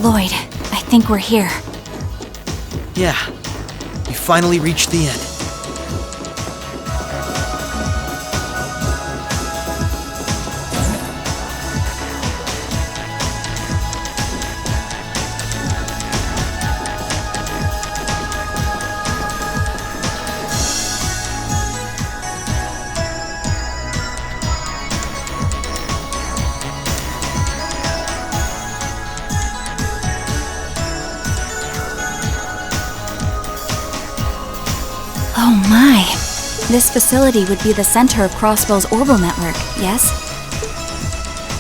Lloyd, I think we're here. Yeah, we finally reached the end. Oh my. This facility would be the center of Crossbell's orbital network, yes?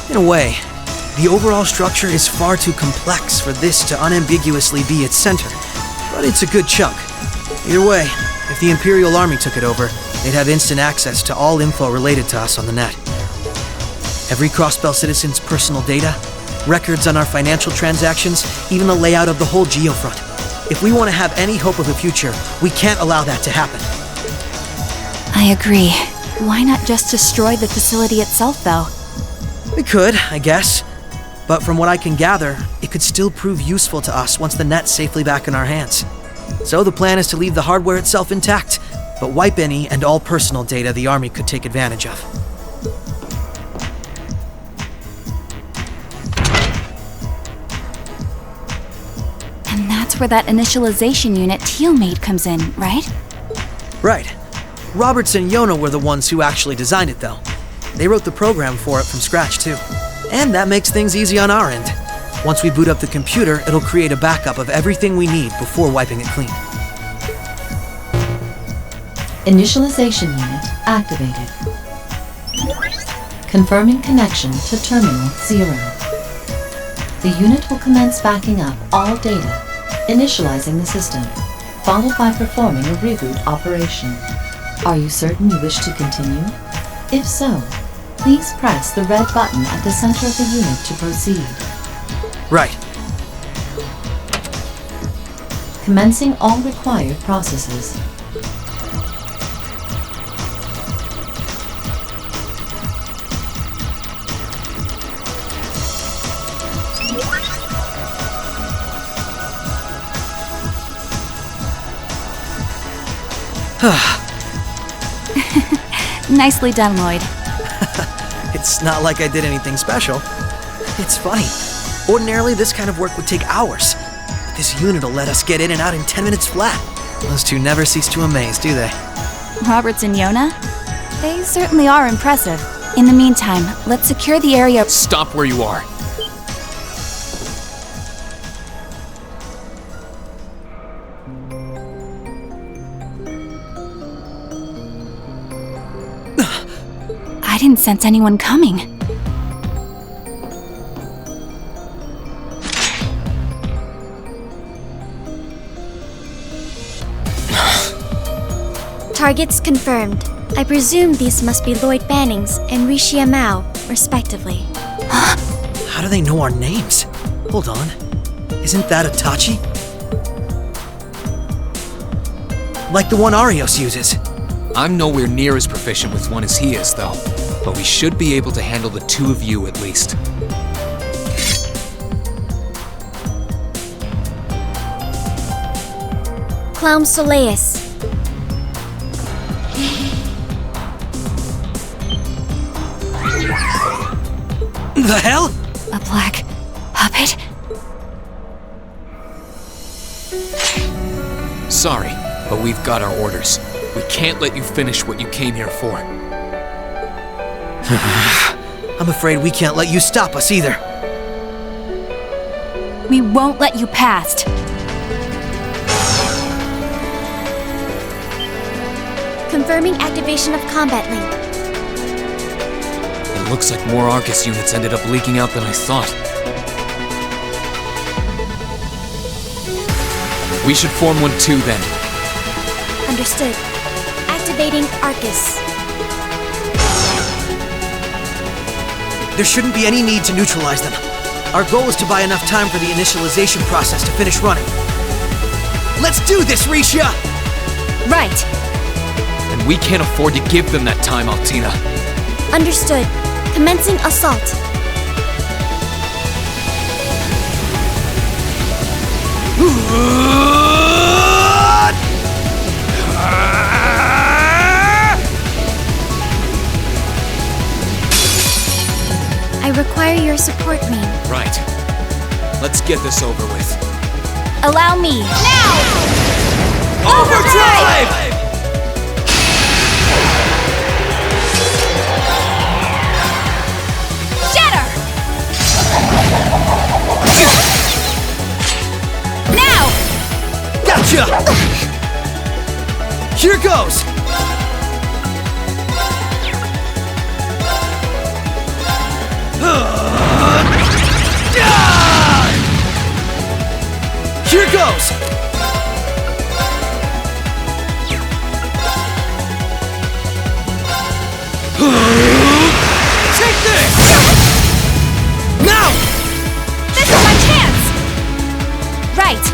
In a way, the overall structure is far too complex for this to unambiguously be its center, but it's a good chunk. Either way, if the Imperial Army took it over, they'd have instant access to all info related to us on the net. Every Crossbell citizen's personal data, records on our financial transactions, even the layout of the whole geofront. If we want to have any hope of a future, we can't allow that to happen. I agree. Why not just destroy the facility itself, though? We could, I guess. But from what I can gather, it could still prove useful to us once the net's safely back in our hands. So the plan is to leave the hardware itself intact, but wipe any and all personal data the Army could take advantage of. And that's where that initialization unit Teal made comes in, right? Right. Roberts and Yona were the ones who actually designed it, though. They wrote the program for it from scratch, too. And that makes things easy on our end. Once we boot up the computer, it'll create a backup of everything we need before wiping it clean. Initialization unit activated. Confirming connection to Terminal 0. The unit will commence backing up all data, initializing the system, followed by performing a reboot operation. Are you certain you wish to continue? If so, please press the red button at the center of the unit to proceed. Right. Commencing all required processes. Nicely done, Lloyd. It's not like I did anything special. It's funny. Ordinarily, this kind of work would take hours. But this unit will let us get in and out in 10 minutes flat. Those two never cease to amaze, do they? Roberts and Yona? They certainly are impressive. In the meantime, let's secure the area. Stop where you are. I didn't sense anyone coming. Targets confirmed. I presume these must be Lloyd Bannings and Rishia Mao, respectively. How do they know our names? Hold on. Isn't that Itachi? Like the one Arios uses. I'm nowhere near as proficient with one as he is, though. But we should be able to handle the two of you at least. Clown Soleus. The hell? A black puppet? Sorry, but we've got our orders. We can't let you finish what you came here for. I'm afraid we can't let you stop us either. We won't let you past. Confirming activation of combat link. It looks like more Arcus units ended up leaking out than I thought. We should form one too, then. Understood. Activating Arcus. There shouldn't be any need to neutralize them. Our goal is to buy enough time for the initialization process to finish running. Let's do this, Rishia! Right. And we can't afford to give them that time, Altina. Understood. Commencing assault. I require your support, Rean. Right. Let's get this over with. Allow me. Now! Overdrive! Shatter! Now! Gotcha! Here goes! Here goes! Take this! Now! This is my chance! Right.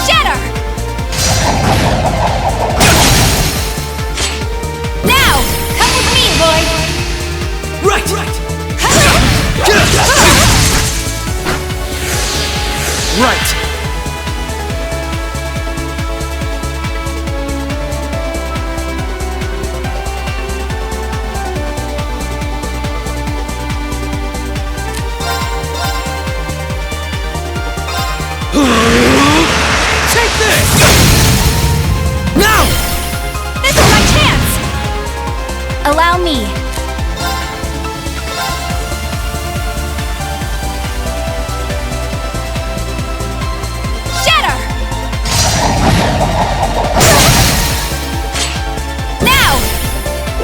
Shatter! Now! Come with me, Lloyd! Right! Right! Take this! Now! This is my chance! Allow me. Shatter! Now!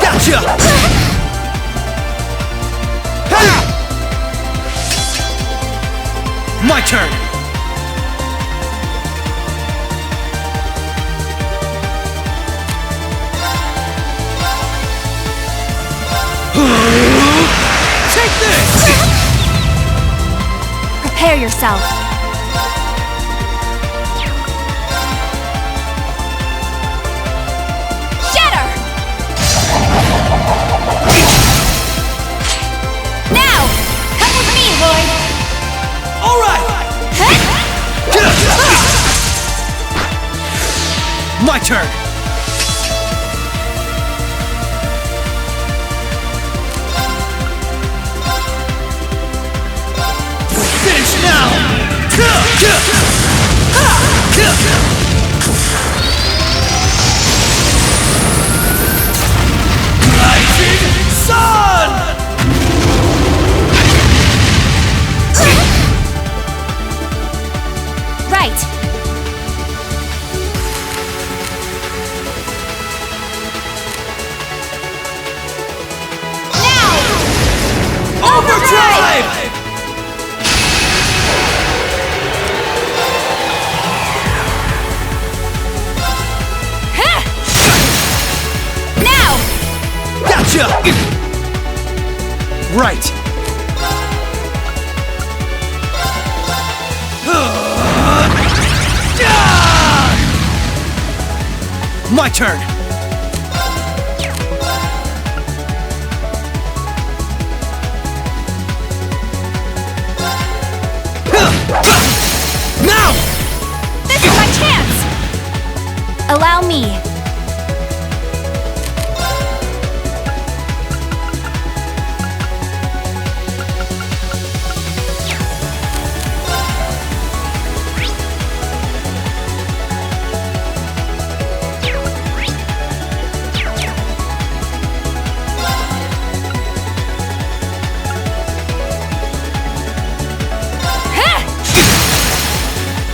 Gotcha! Ha! My turn! Take this! Prepare yourself. Shatter! Now! Come with me, Lloyd! All right! My turn! Finish now! Rising Sun! Right. Now! Overdrive! Now! Gotcha! Right. My turn. Now! This is my chance! Allow me.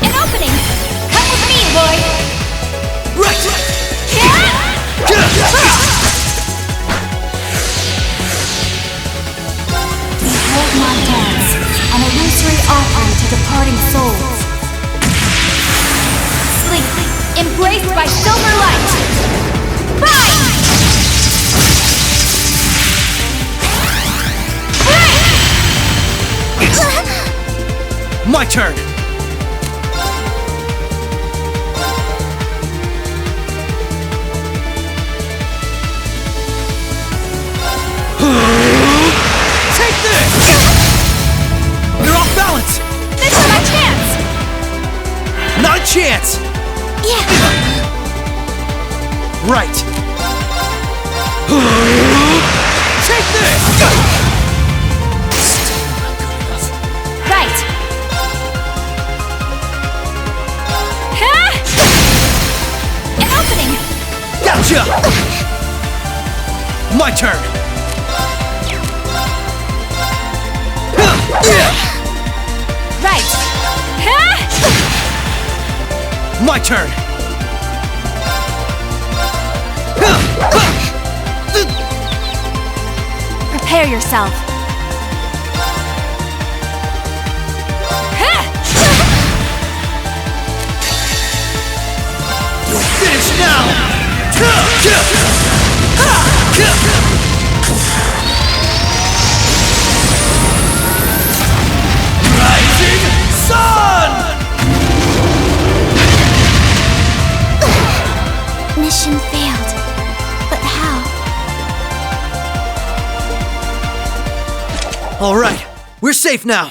An opening! Come with me, Lloyd! Right! Behold my dance, an illusory offering to departing souls. Sleep, embraced by silver light. Rise! My turn. Take this! You're off balance! This is my chance! Not a chance! Yeah. Right! Take this! Right! An opening! Gotcha! My turn! Right! My turn! Prepare yourself. Finish now! Rising Sun! Mission failed. But how? All right, we're safe now.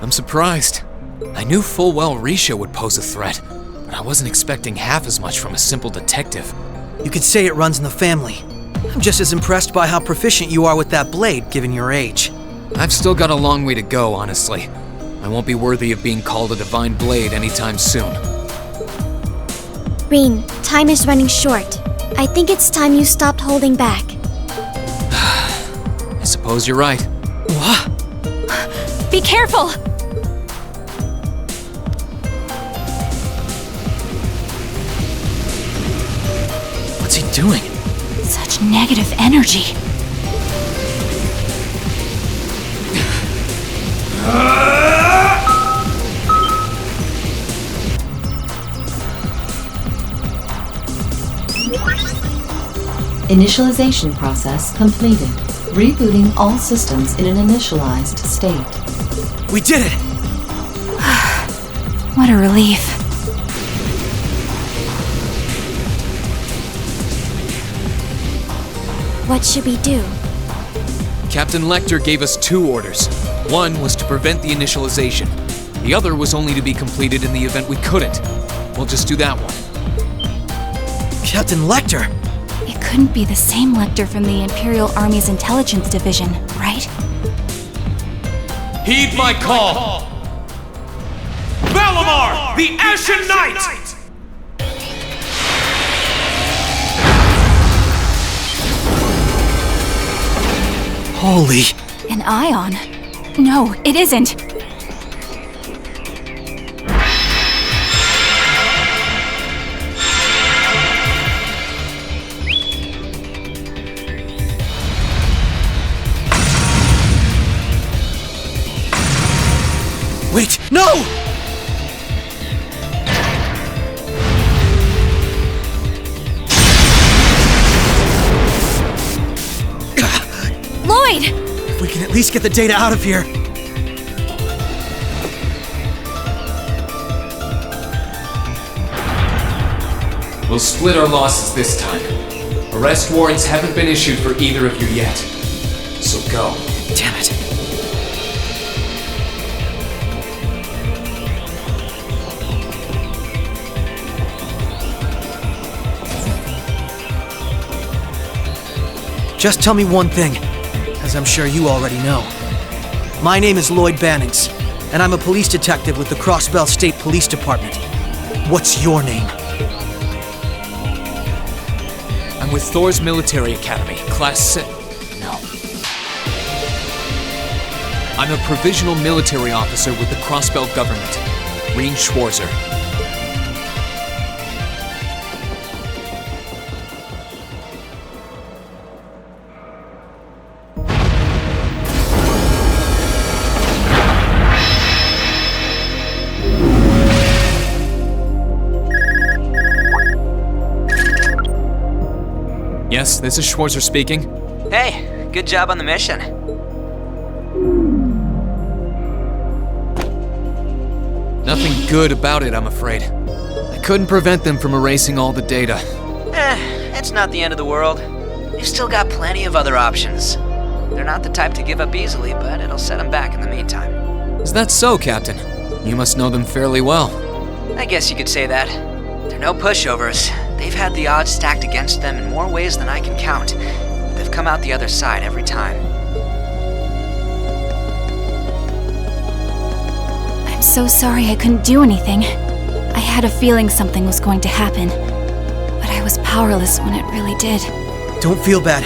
I'm surprised. I knew full well Risha would pose a threat, but I wasn't expecting half as much from a simple detective. You could say it runs in the family. I'm just as impressed by how proficient you are with that blade, given your age. I've still got a long way to go, honestly. I won't be worthy of being called a divine blade anytime soon. Rean, time is running short. I think it's time you stopped holding back. I suppose you're right. What? Be careful! What's he doing? Such negative energy. Initialization process completed. Rebooting all systems in an initialized state. We did it! What a relief. What should we do? Captain Lecter gave us 2 orders. One was to prevent the initialization. The other was only to be completed in the event we couldn't. We'll just do that one. Captain Lecter! It couldn't be the same Lecter from the Imperial Army's Intelligence Division, right? Heed my call! Valamar, the Ashen Knight! Holy... An ion? No, it isn't. Wait, no! Lloyd! If we can at least get the data out of here. We'll split our losses this time. Arrest warrants haven't been issued for either of you yet. So go. Damn it. Just tell me one thing, as I'm sure you already know. My name is Lloyd Bannings, and I'm a police detective with the Crossbell State Police Department. What's your name? I'm with Thors Military Academy, Class VII. No. I'm a provisional military officer with the Crossbell government, Rean Schwarzer. Yes, this is Schwarzer speaking. Hey, good job on the mission. Nothing good about it, I'm afraid. I couldn't prevent them from erasing all the data. It's not the end of the world. You've still got plenty of other options. They're not the type to give up easily, but it'll set them back in the meantime. Is that so, Captain? You must know them fairly well. I guess you could say that. They're no pushovers. They've had the odds stacked against them in more ways than I can count. They've come out the other side every time. I'm so sorry I couldn't do anything. I had a feeling something was going to happen, but I was powerless when it really did. Don't feel bad.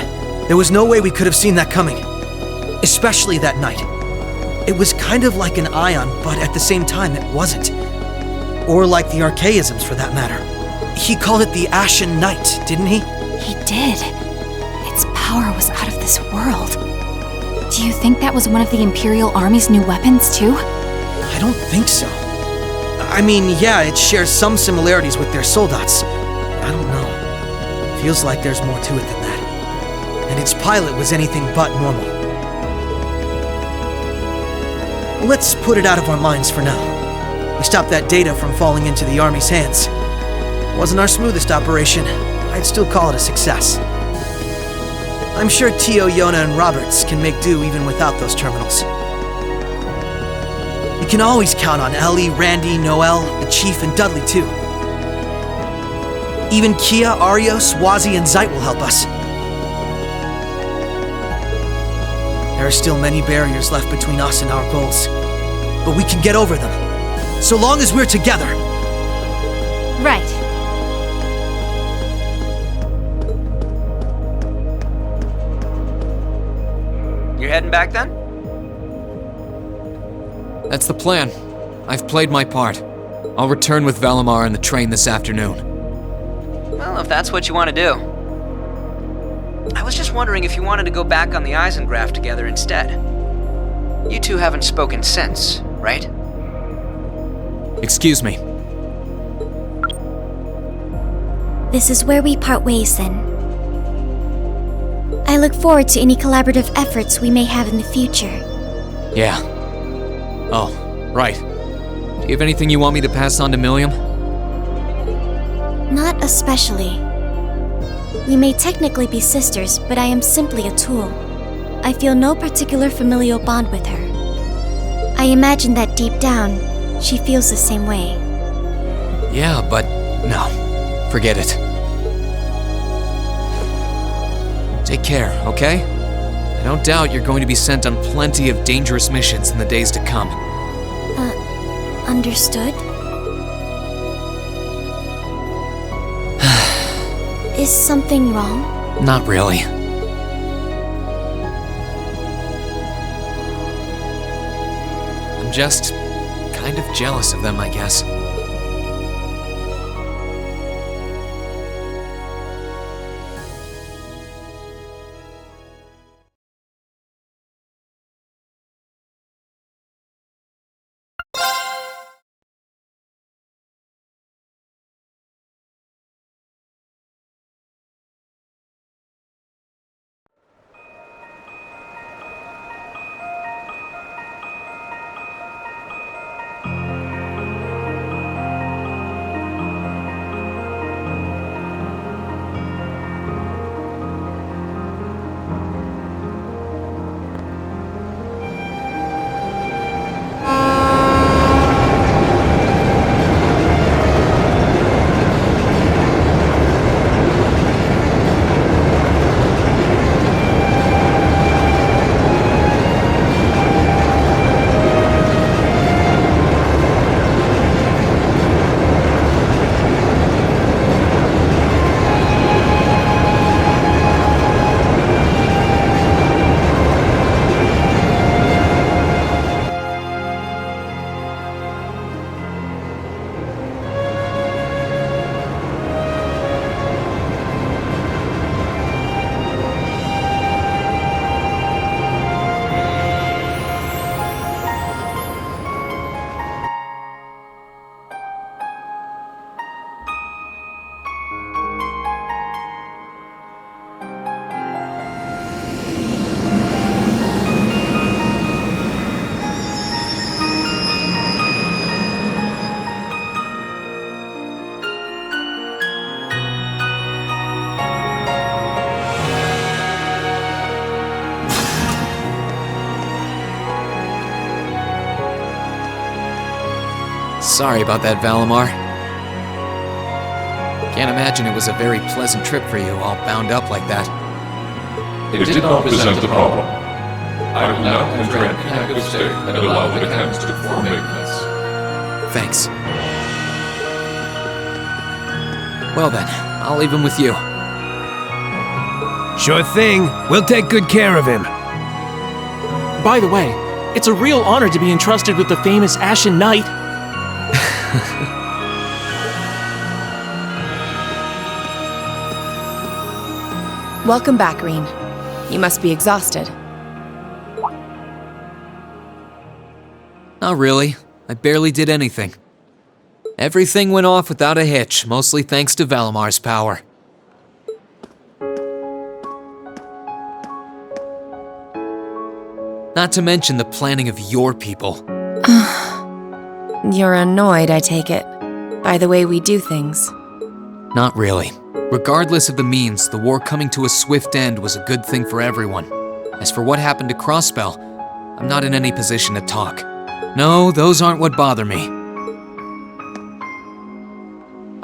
There was no way we could have seen that coming. Especially that night. It was kind of like an ion, but at the same time it wasn't. Or like the archaisms, for that matter. He called it the Ashen Night, didn't he? He did. Its power was out of this world. Do you think that was one of the Imperial Army's new weapons, too? I don't think so. I mean, yeah, it shares some similarities with their soldats. I don't know. Feels like there's more to it than that. And its pilot was anything but normal. Let's put it out of our minds for now. We stopped that data from falling into the Army's hands. Wasn't our smoothest operation. I'd still call it a success. I'm sure Tio, Yona, and Roberts can make do even without those terminals. We can always count on Ellie, Randy, Noel, the Chief, and Dudley, too. Even Kia, Arios, Wazi, and Zeit will help us. There are still many barriers left between us and our goals, but we can get over them, so long as we're together. Right. You're heading back then? That's the plan. I've played my part. I'll return with Valimar and the train this afternoon. Well, if that's what you want to do. I was just wondering if you wanted to go back on the Eisengraph together instead. You two haven't spoken since, right? Excuse me. This is where we part ways then. I look forward to any collaborative efforts we may have in the future. Yeah. Oh, right. Do you have anything you want me to pass on to Milliam? Not especially. We may technically be sisters, but I am simply a tool. I feel no particular familial bond with her. I imagine that deep down, she feels the same way. Yeah, but no. Forget it. Take care, okay? I don't doubt you're going to be sent on plenty of dangerous missions in the days to come. Understood? Is something wrong? Not really. I'm just kind of jealous of them, I guess. Sorry about that, Valimar. Can't imagine it was a very pleasant trip for you, all bound up like that. It did not present a problem. I will now enter an inactive state and allow the mechanics to perform maintenance. Thanks. Well then, I'll leave him with you. Sure thing. We'll take good care of him. By the way, it's a real honor to be entrusted with the famous Ashen Knight. Welcome back, Rean. You must be exhausted. Not really. I barely did anything. Everything went off without a hitch, mostly thanks to Valimar's power. Not to mention the planning of your people. You're annoyed, I take it, by the way we do things. Not really. Regardless of the means, the war coming to a swift end was a good thing for everyone. As for what happened to Crossbell, I'm not in any position to talk. No, those aren't what bother me.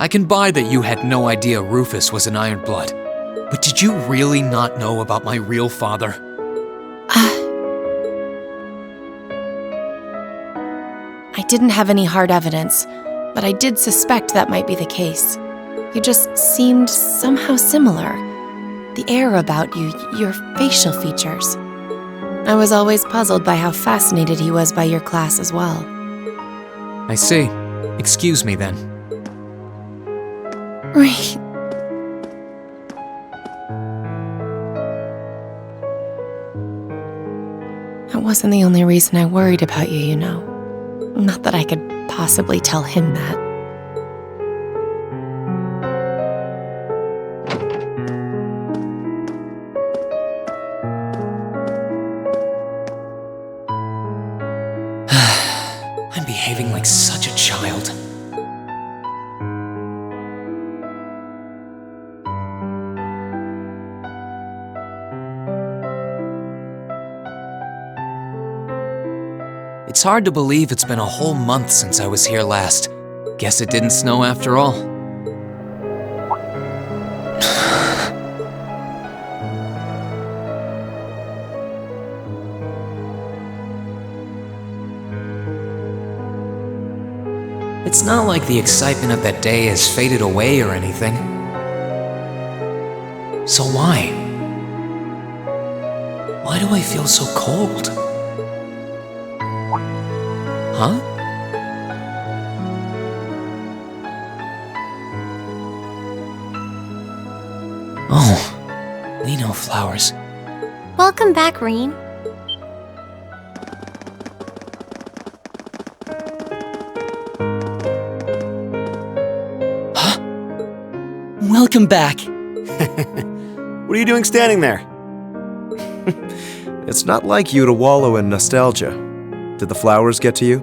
I can buy that you had no idea Rufus was an Ironblood, but did you really not know about my real father? I didn't have any hard evidence, but I did suspect that might be the case. You just seemed somehow similar. The air about you, your facial features. I was always puzzled by how fascinated he was by your class as well. I see. Excuse me then. Right. That wasn't the only reason I worried about you, you know. Not that I could possibly tell him that. I'm behaving like such a child. It's hard to believe it's been a whole month since I was here last. Guess it didn't snow after all. It's not like the excitement of that day has faded away or anything. So why? Why do I feel so cold? Huh? Oh, Lino flowers. Welcome back, Rean. Welcome back. What are you doing standing there? It's not like you to wallow in nostalgia. Did the flowers get to you?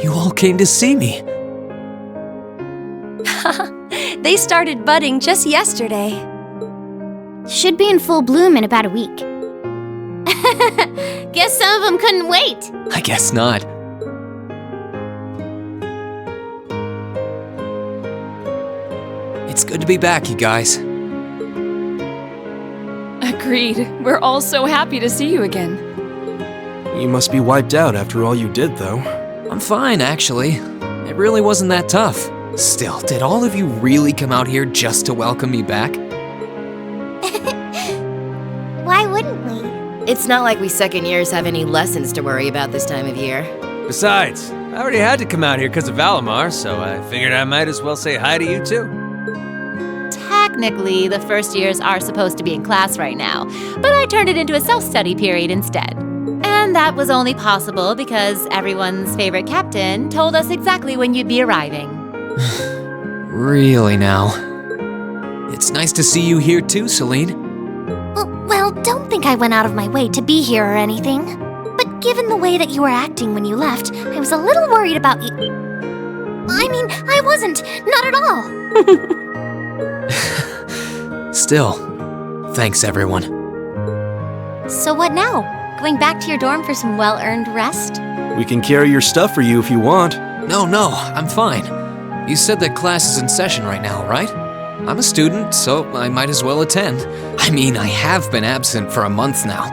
You all came to see me. They started budding just yesterday. Should be in full bloom in about a week. Guess some of them couldn't wait. I guess not. It's good to be back, you guys. Agreed. We're all so happy to see you again. You must be wiped out after all you did, though. I'm fine, actually. It really wasn't that tough. Still, did all of you really come out here just to welcome me back? Why wouldn't we? It's not like we second years have any lessons to worry about this time of year. Besides, I already had to come out here because of Valimar, so I figured I might as well say hi to you too. Technically, the first years are supposed to be in class right now, but I turned it into a self-study period instead. And that was only possible because everyone's favorite captain told us exactly when you'd be arriving. Really now? It's nice to see you here too, Celine. Well, don't think I went out of my way to be here or anything. But given the way that you were acting when you left, I was a little worried about you. I mean, I wasn't. Not at all. Still, thanks everyone. So what now? Going back to your dorm for some well-earned rest? We can carry your stuff for you if you want. No, I'm fine. You said that class is in session right now, right? I'm a student, so I might as well attend. I mean, I have been absent for a month now.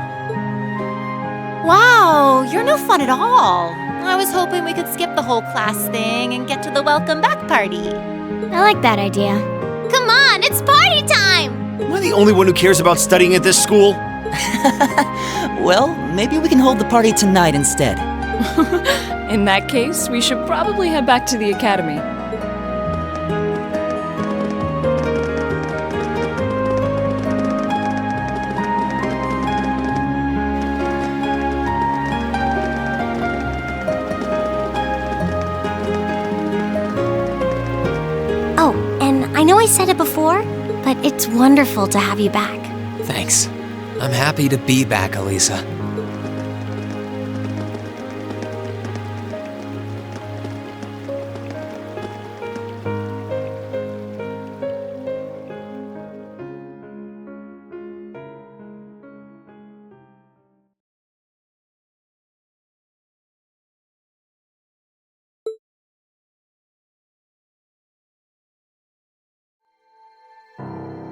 Wow, you're no fun at all. I was hoping we could skip the whole class thing and get to the welcome back party. I like that idea. Come on, it's party time! Am I the only one who cares about studying at this school? Well, maybe we can hold the party tonight instead. In that case, we should probably head back to the academy. Oh, and I know I said it before, but it's wonderful to have you back. Thanks. I'm happy to be back, Elisa.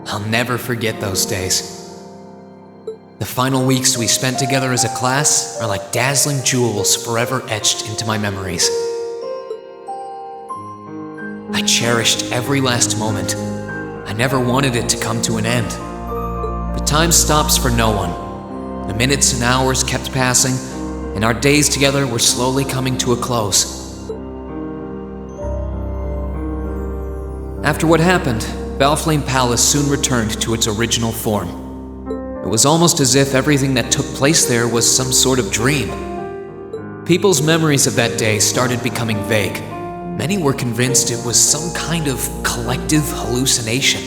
I'll never forget those days. The final weeks we spent together as a class are like dazzling jewels forever etched into my memories. I cherished every last moment. I never wanted it to come to an end. But time stops for no one. The minutes and hours kept passing, and our days together were slowly coming to a close. After what happened, Valflame Palace soon returned to its original form. It was almost as if everything that took place there was some sort of dream. People's memories of that day started becoming vague. Many were convinced it was some kind of collective hallucination.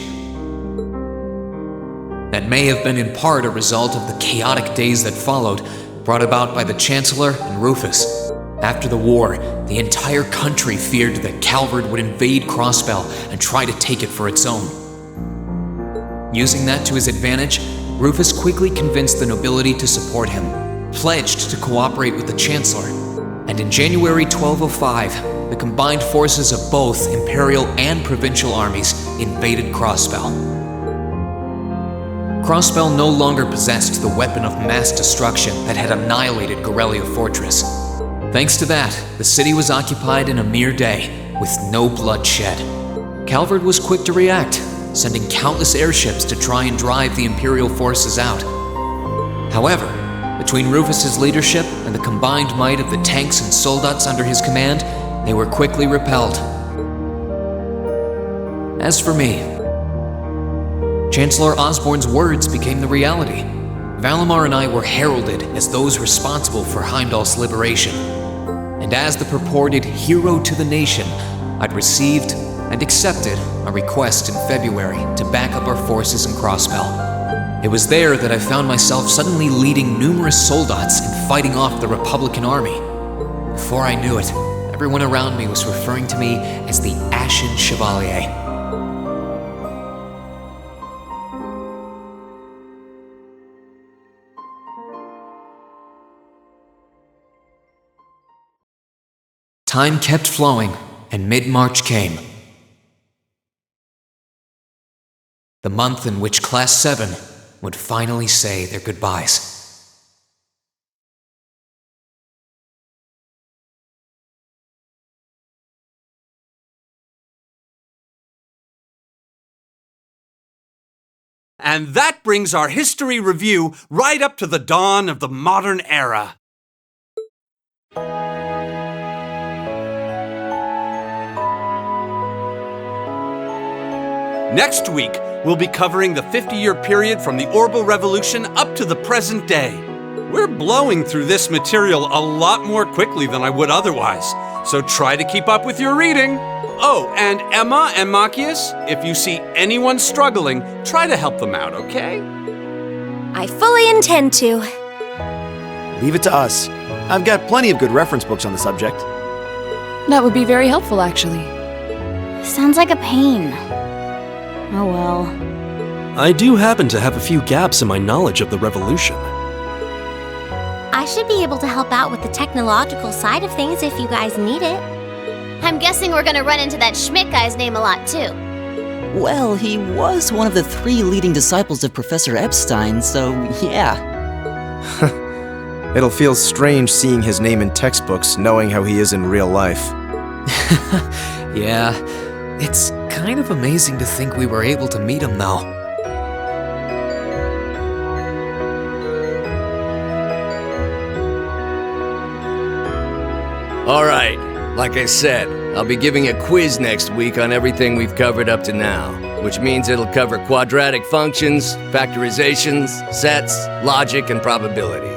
That may have been in part a result of the chaotic days that followed, brought about by the Chancellor and Rufus. After the war, the entire country feared that Calvard would invade Crossbell and try to take it for its own. Using that to his advantage, Rufus quickly convinced the nobility to support him, pledged to cooperate with the Chancellor, and in January 1205, the combined forces of both Imperial and Provincial armies invaded Crossbell. Crossbell no longer possessed the weapon of mass destruction that had annihilated Gorelia Fortress. Thanks to that, the city was occupied in a mere day, with no blood shed. Calvard was quick to react, sending countless airships to try and drive the Imperial forces out. However, between Rufus's leadership and the combined might of the tanks and soldats under his command, they were quickly repelled. As for me, Chancellor Osborne's words became the reality. Valimar and I were heralded as those responsible for Heimdall's liberation. And as the purported hero to the nation, I'd received and accepted a request in February to back up our forces in Crossbell. It was there that I found myself suddenly leading numerous soldats and fighting off the Republican army. Before I knew it, everyone around me was referring to me as the Ashen Chevalier. Time kept flowing, and mid-March came. The month in which Class VII would finally say their goodbyes. And that brings our history review right up to the dawn of the modern era. Next week, we'll be covering the 50-year period from the Orbital Revolution up to the present day. We're blowing through this material a lot more quickly than I would otherwise, so try to keep up with your reading. Oh, and Emma and Machias, if you see anyone struggling, try to help them out, okay? I fully intend to. Leave it to us. I've got plenty of good reference books on the subject. That would be very helpful, actually. Sounds like a pain. Oh well. I do happen to have a few gaps in my knowledge of the Revolution. I should be able to help out with the technological side of things if you guys need it. I'm guessing we're gonna run into that Schmidt guy's name a lot too. Well, he was one of the 3 leading disciples of Professor Epstein, so yeah. It'll feel strange seeing his name in textbooks, knowing how he is in real life. Yeah, it's kind of amazing to think we were able to meet him, though. Alright, like I said, I'll be giving a quiz next week on everything we've covered up to now, which means it'll cover quadratic functions, factorizations, sets, logic, and probability.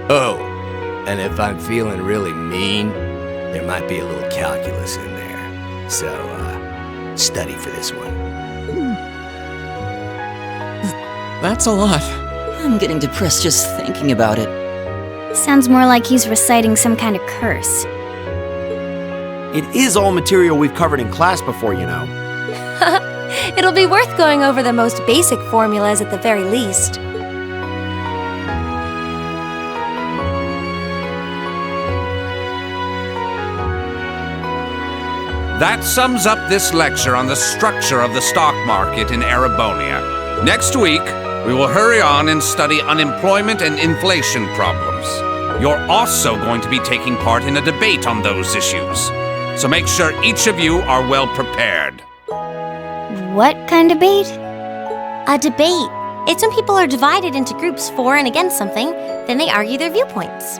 Oh, and if I'm feeling really mean, there might be a little calculus in there. So, study for this one. That's a lot. I'm getting depressed just thinking about it. Sounds more like he's reciting some kind of curse. It is all material we've covered in class before, you know. It'll be worth going over the most basic formulas at the very least. That sums up this lecture on the structure of the stock market in Erebonia. Next week, we will hurry on and study unemployment and inflation problems. You're also going to be taking part in a debate on those issues. So make sure each of you are well prepared. What kind of debate? A debate. It's when people are divided into groups for and against something, then they argue their viewpoints.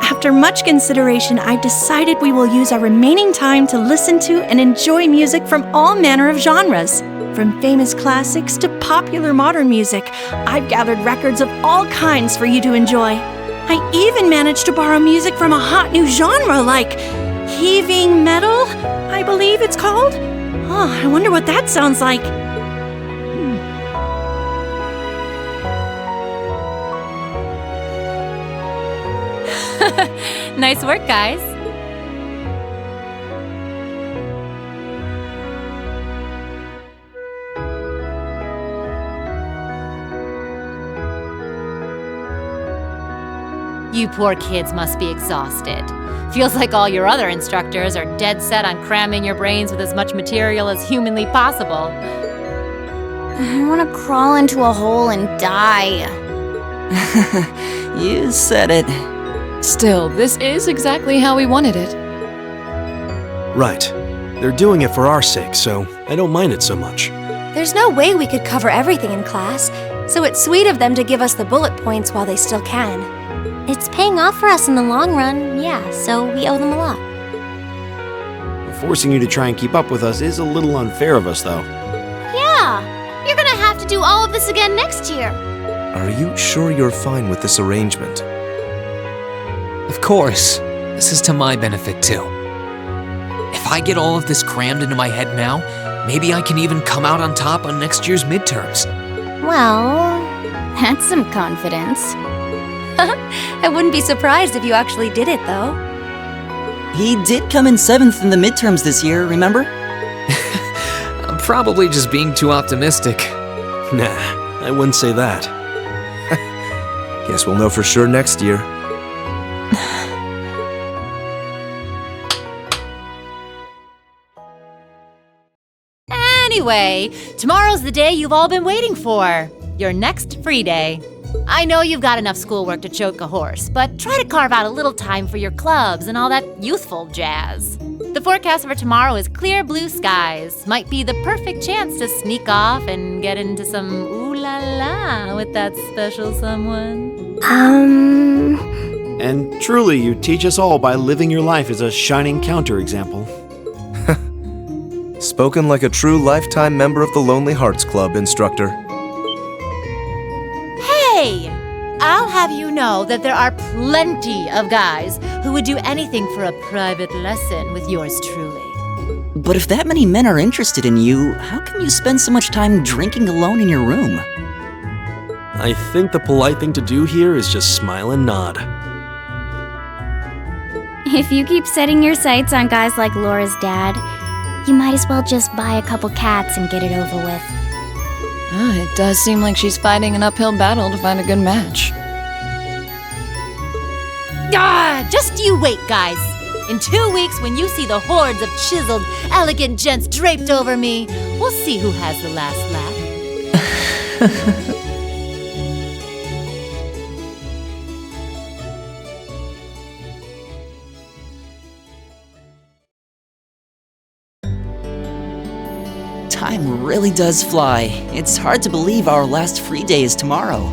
After much consideration, I've decided we will use our remaining time to listen to and enjoy music from all manner of genres. From famous classics to popular modern music, I've gathered records of all kinds for you to enjoy. I even managed to borrow music from a hot new genre like heaving metal, I believe it's called. Oh, I wonder what that sounds like. Nice work, guys. You poor kids must be exhausted. Feels like all your other instructors are dead set on cramming your brains with as much material as humanly possible. I want to crawl into a hole and die. You said it. Still, this is exactly how we wanted it. Right. They're doing it for our sake, so I don't mind it so much. There's no way we could cover everything in class, so it's sweet of them to give us the bullet points while they still can. It's paying off for us in the long run, yeah, so we owe them a lot. Forcing you to try and keep up with us is a little unfair of us, though. Yeah, you're gonna have to do all of this again next year. Are you sure you're fine with this arrangement? Of course. This is to my benefit, too. If I get all of this crammed into my head now, maybe I can even come out on top on next year's midterms. Well, that's some confidence. I wouldn't be surprised if you actually did it, though. He did come in 7th in the midterms this year, remember? I'm probably just being too optimistic. Nah, I wouldn't say that. Guess we'll know for sure next year. Anyway, tomorrow's the day you've all been waiting for. Your next free day. I know you've got enough schoolwork to choke a horse, but try to carve out a little time for your clubs and all that youthful jazz. The forecast for tomorrow is clear blue skies. Might be the perfect chance to sneak off and get into some ooh-la-la with that special someone. And truly, you teach us all by living your life as a shining counterexample. Spoken like a true lifetime member of the Lonely Hearts Club, instructor. Hey! I'll have you know that there are plenty of guys who would do anything for a private lesson with yours truly. But if that many men are interested in you, how can you spend so much time drinking alone in your room? I think the polite thing to do here is just smile and nod. If you keep setting your sights on guys like Laura's dad, You might as well just buy a couple cats and get it over with. It does seem like she's fighting an uphill battle to find a good match. Just you wait, guys. In 2 weeks, when you see the hordes of chiseled, elegant gents draped over me, we'll see who has the last laugh. Time really does fly. It's hard to believe our last free day is tomorrow.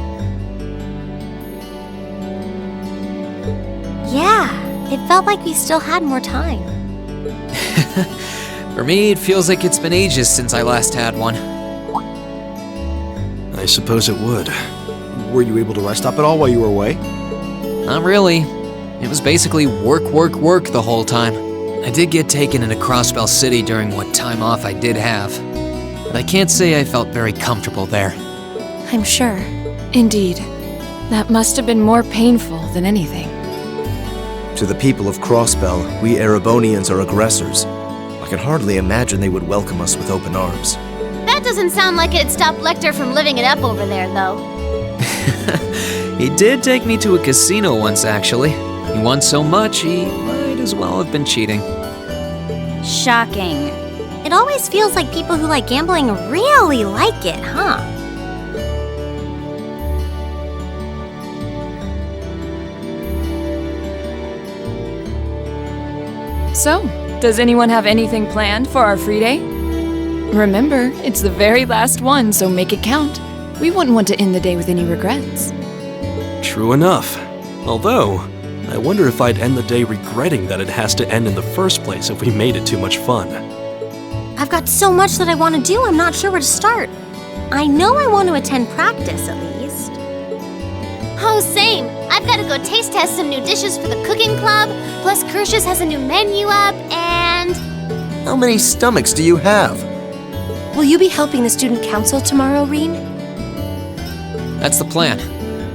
Yeah, it felt like we still had more time. For me, it feels like it's been ages since I last had one. I suppose it would. Were you able to rest up at all while you were away? Not really. It was basically work, work, work the whole time. I did get taken into Crossbell City during what time off I did have, but I can't say I felt very comfortable there. I'm sure. Indeed. That must have been more painful than anything. To the people of Crossbell, we Erebonians are aggressors. I can hardly imagine they would welcome us with open arms. That doesn't sound like it'd stop Lecter from living it up over there, though. He did take me to a casino once, actually. He won so much, he might as well have been cheating. Shocking. It always feels like people who like gambling really like it, huh? So, does anyone have anything planned for our free day? Remember, it's the very last one, so make it count. We wouldn't want to end the day with any regrets. True enough. Although, I wonder if I'd end the day regretting that it has to end in the first place if we made it too much fun. I've got so much that I want to do, I'm not sure where to start. I know I want to attend practice, at least. Oh, same. I've got to go taste test some new dishes for the cooking club, plus Kirsch's has a new menu up, and... How many stomachs do you have? Will you be helping the student council tomorrow, Rean? That's the plan.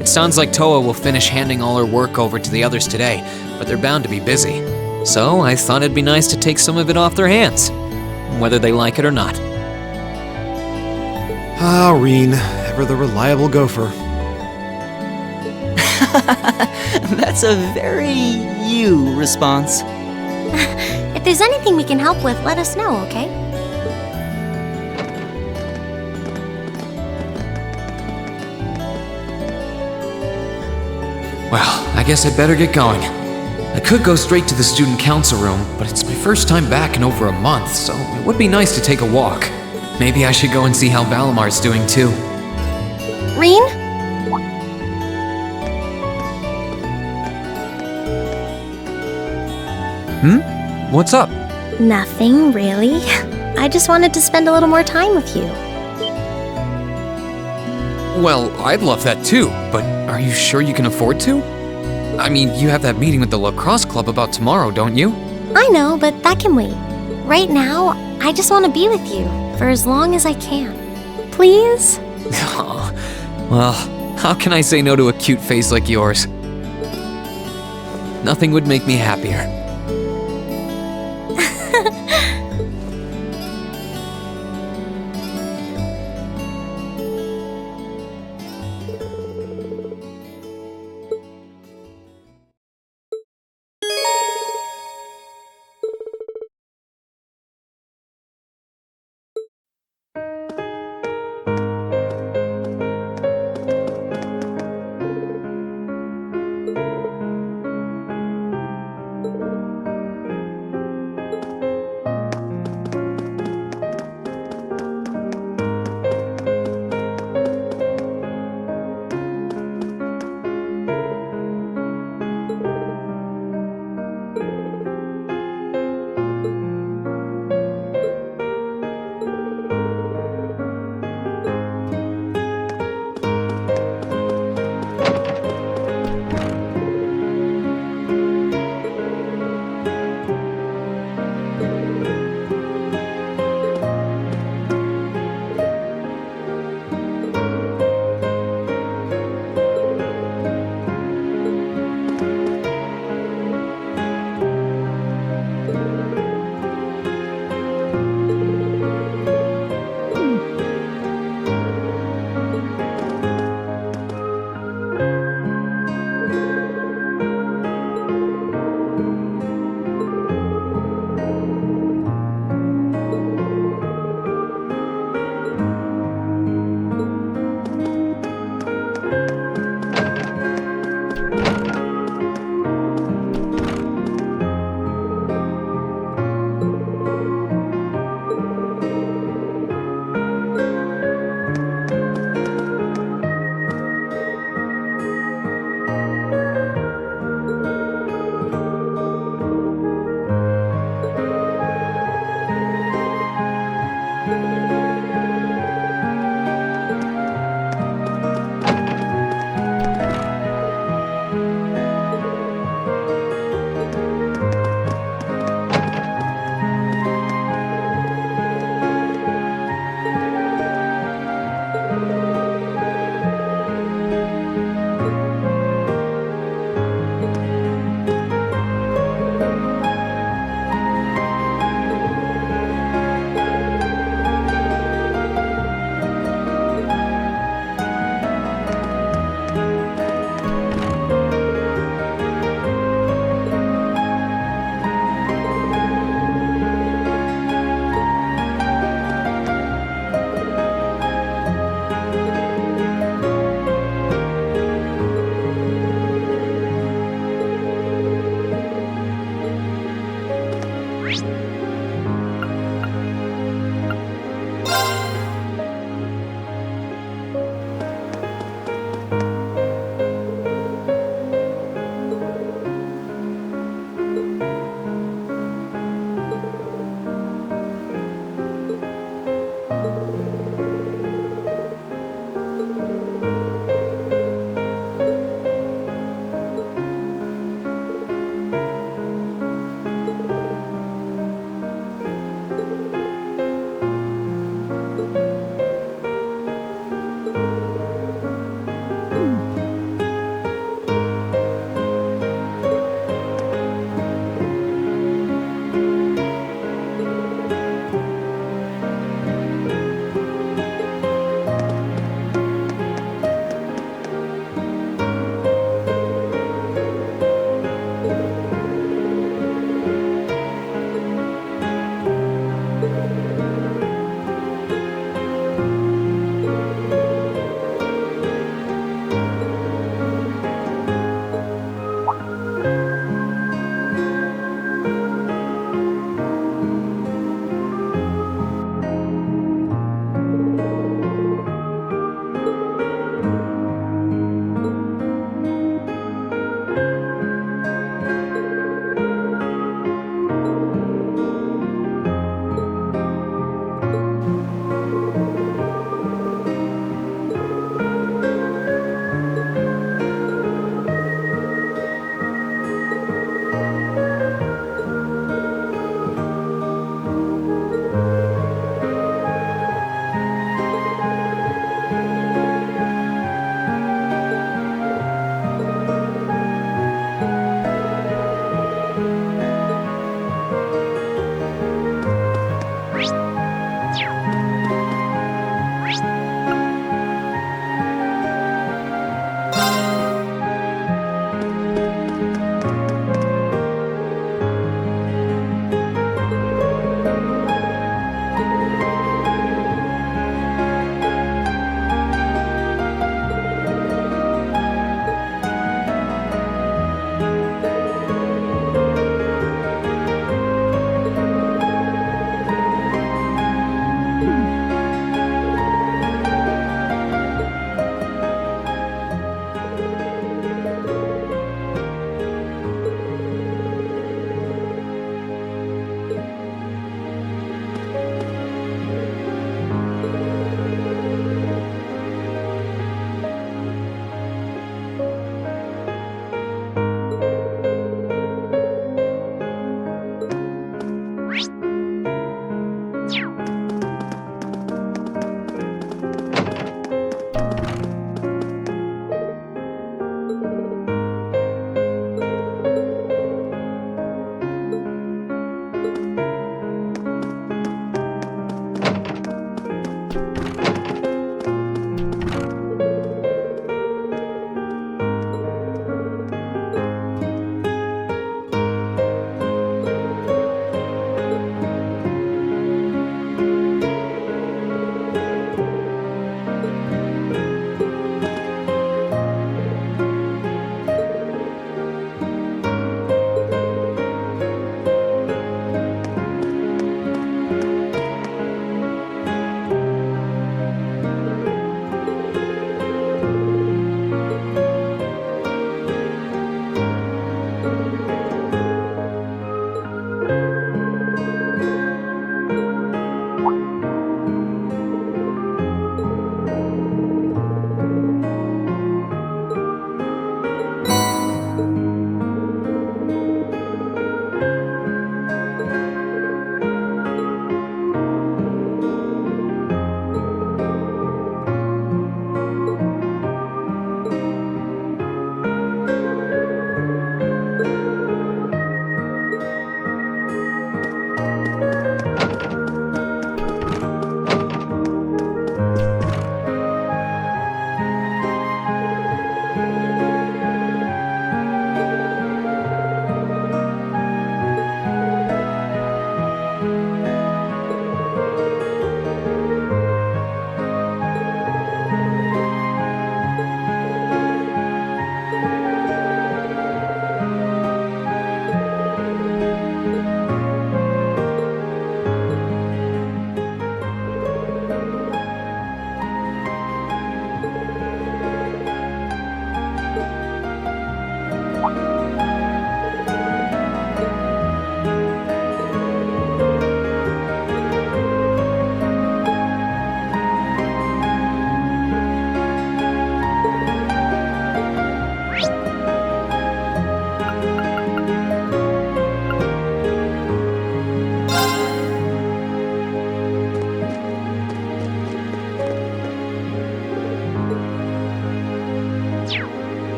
It sounds like Toa will finish handing all her work over to the others today, but they're bound to be busy. So I thought it'd be nice to take some of it off their hands, whether they like it or not. Ah, Rean, ever the reliable gopher. That's a very you response. If there's anything we can help with, let us know, okay? Well, I guess I'd better get going. I could go straight to the student council room, but it's my first time back in over a month, so it would be nice to take a walk. Maybe I should go and see how Valamar's doing too. Rean? What's up? Nothing, really. I just wanted to spend a little more time with you. Well, I'd love that too, but are you sure you can afford to? I mean, you have that meeting with the lacrosse club about tomorrow, don't you? I know, but that can wait. Right now, I just want to be with you for as long as I can. Please? Well, how can I say no to a cute face like yours? Nothing would make me happier.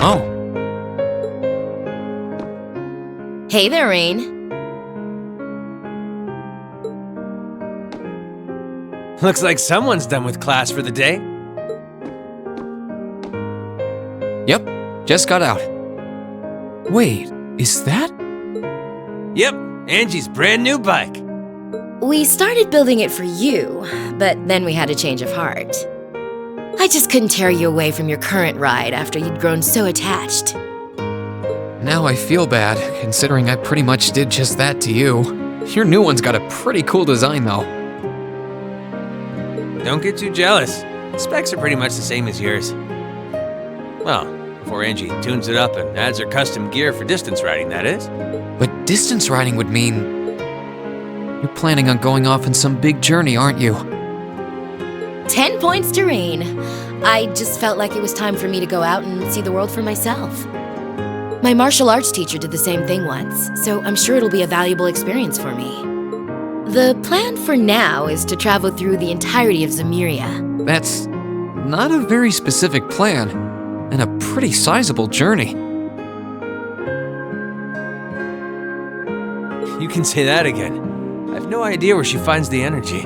Oh. Hey there, Rean. Looks like someone's done with class for the day. Yep, just got out. Wait, is that? Yep, Angie's brand new bike. We started building it for you, but then we had a change of heart. I just couldn't tear you away from your current ride after you'd grown so attached. Now I feel bad, considering I pretty much did just that to you. Your new one's got a pretty cool design, though. Don't get too jealous. The specs are pretty much the same as yours. Well, before Angie tunes it up and adds her custom gear for distance riding, that is. But distance riding would mean... You're planning on going off on some big journey, aren't you? 10 points to Rean. I just felt like it was time for me to go out and see the world for myself. My martial arts teacher did the same thing once, so I'm sure it'll be a valuable experience for me. The plan for now is to travel through the entirety of Zemuria. That's not a very specific plan, and a pretty sizable journey. You can say that again. I have no idea where she finds the energy.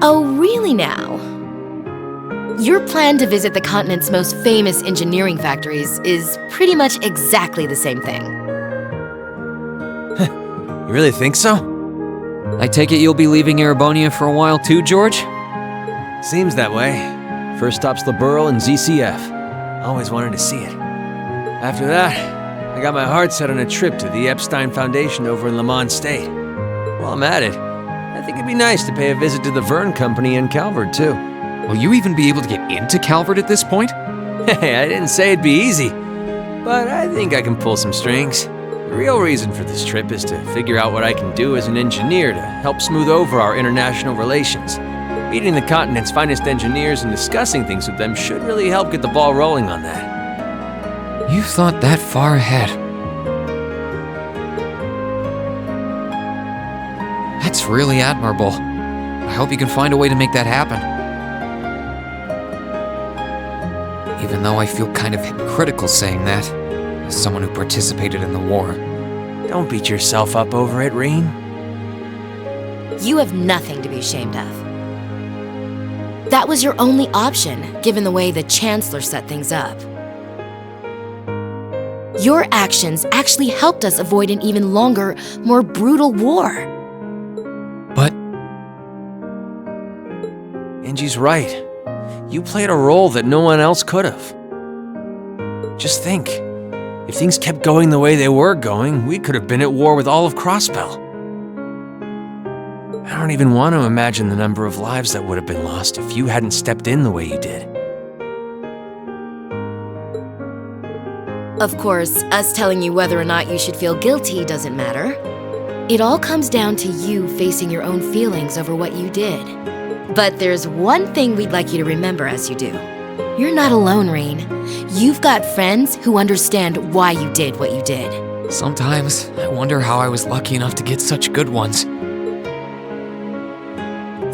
Oh, really now? Your plan to visit the continent's most famous engineering factories is pretty much exactly the same thing. You really think so? I take it you'll be leaving Erebonia for a while too, George? Seems that way. First stop's the Burl and ZCF. Always wanted to see it. After that, I got my heart set on a trip to the Epstein Foundation over in Lamont State. While I'm at it, I think it'd be nice to pay a visit to the Verne Company in Calvert, too. Will you even be able to get into Calvert at this point? Hey, I didn't say it'd be easy, but I think I can pull some strings. The real reason for this trip is to figure out what I can do as an engineer to help smooth over our international relations. Meeting the continent's finest engineers and discussing things with them should really help get the ball rolling on that. You've thought that far ahead. That's really admirable. I hope you can find a way to make that happen. Even though I feel kind of hypocritical saying that, as someone who participated in the war. Don't beat yourself up over it, Rean. You have nothing to be ashamed of. That was your only option, given the way the Chancellor set things up. Your actions actually helped us avoid an even longer, more brutal war. But... Angie's right. You played a role that no one else could have. Just think, if things kept going the way they were going, we could have been at war with all of Crossbell. I don't even want to imagine the number of lives that would have been lost if you hadn't stepped in the way you did. Of course, us telling you whether or not you should feel guilty doesn't matter. It all comes down to you facing your own feelings over what you did. But there's one thing we'd like you to remember as you do. You're not alone, Rean. You've got friends who understand why you did what you did. Sometimes I wonder how I was lucky enough to get such good ones.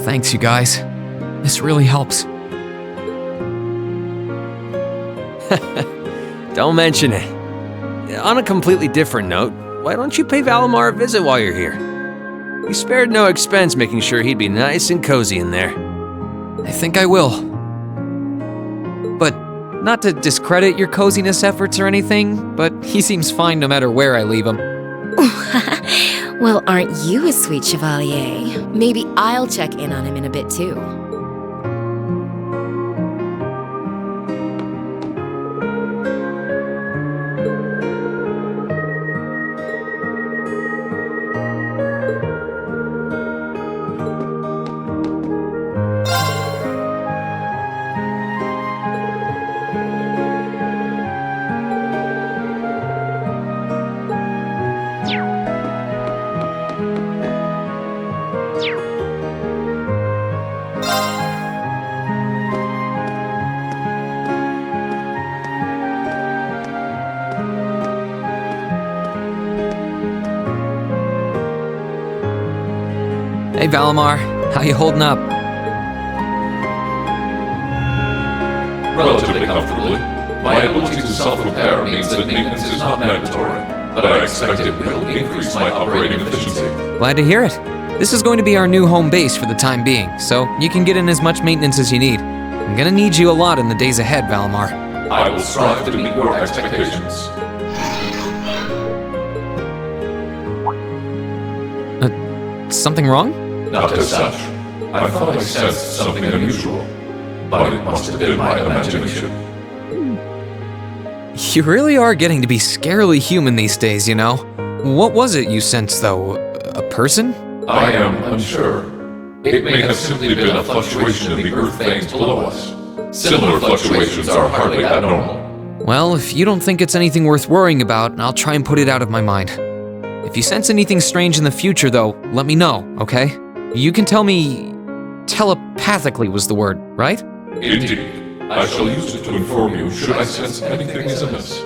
Thanks, you guys. This really helps. Don't mention it. On a completely different note, why don't you pay Valimar a visit while you're here? We spared no expense making sure he'd be nice and cozy in there. I think I will. But not to discredit your coziness efforts or anything, but he seems fine no matter where I leave him. Well, aren't you a sweet Chevalier? Maybe I'll check in on him in a bit too. Hey Valimar, how you holding up? relatively comfortably. My ability to self-repair means that maintenance is not mandatory, but I expect it will increase my operating efficiency. Glad to hear it. This is going to be our new home base for the time being, so you can get in as much maintenance as you need. I'm gonna need you a lot in the days ahead, Valimar. I will strive to meet your expectations. Something wrong? Not as such. I thought I sensed something unusual, but it must have been my imagination. You really are getting to be scarily human these days, you know? What was it you sensed, though? A person? I am unsure. It may have simply been a fluctuation in the earth veins below us. Similar fluctuations are hardly abnormal. Well, if you don't think it's anything worth worrying about, I'll try and put it out of my mind. If you sense anything strange in the future, though, let me know, okay? You can tell me... telepathically was the word, right? Indeed. I shall use it to inform you should I sense anything is amiss.